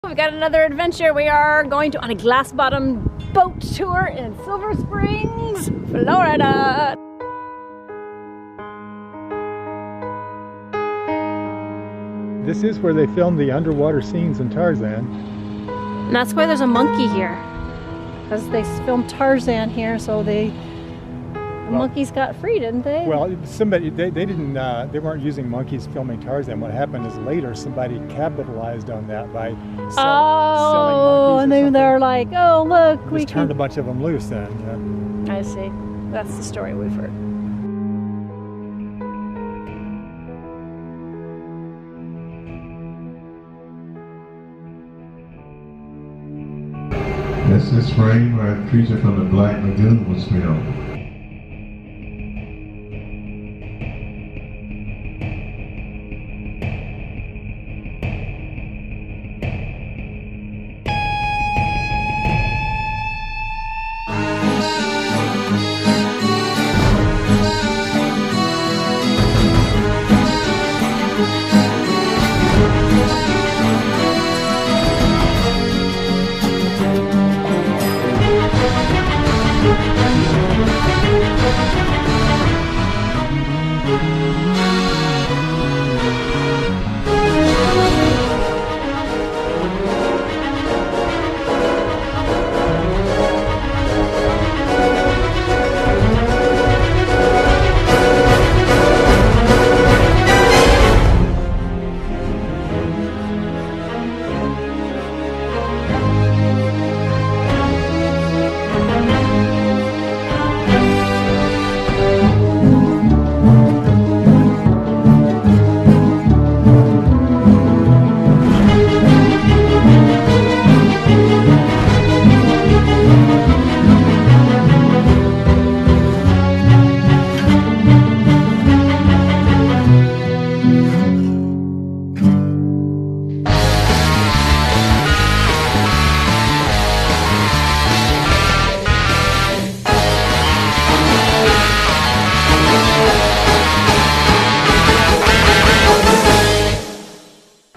We've got another adventure. We are going on a glass bottom boat tour in Silver Springs, Florida. This is where they filmed the underwater scenes in Tarzan. And that's why there's a monkey here. Because they filmed Tarzan here, so the monkeys got free, didn't they? Well, somebody they weren't using monkeys filming Tarzan. What happened is later somebody capitalized on that by selling monkeys. And then they're like, oh look, we turned a bunch of them loose then. Yeah. I see. That's the story we've heard. That's this frame where a creature from the Black Lagoon was filmed.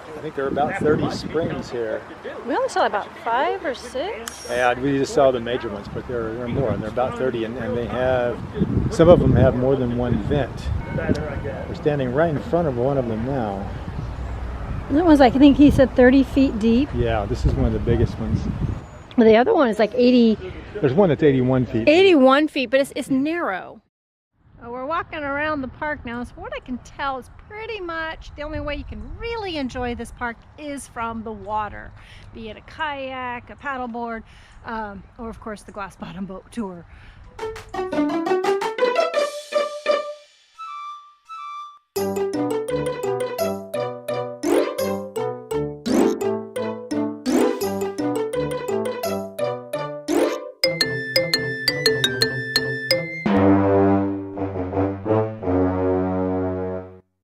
I think there are about 30 springs here. We only saw about 5 or 6. Yeah, we just saw the major ones, but there are more, and there are about 30, and they have, some of them have more than one vent. We're standing right in front of one of them now. That one's like, I think he said 30 feet deep. Yeah, this is one of the biggest ones. Well, the other one is like 80. There's one that's 81 feet. 81 feet, but it's narrow. We're walking around the park now, so what I can tell is pretty much the only way you can really enjoy this park is from the water, be it a kayak, a paddleboard, or of course the glass bottom boat tour.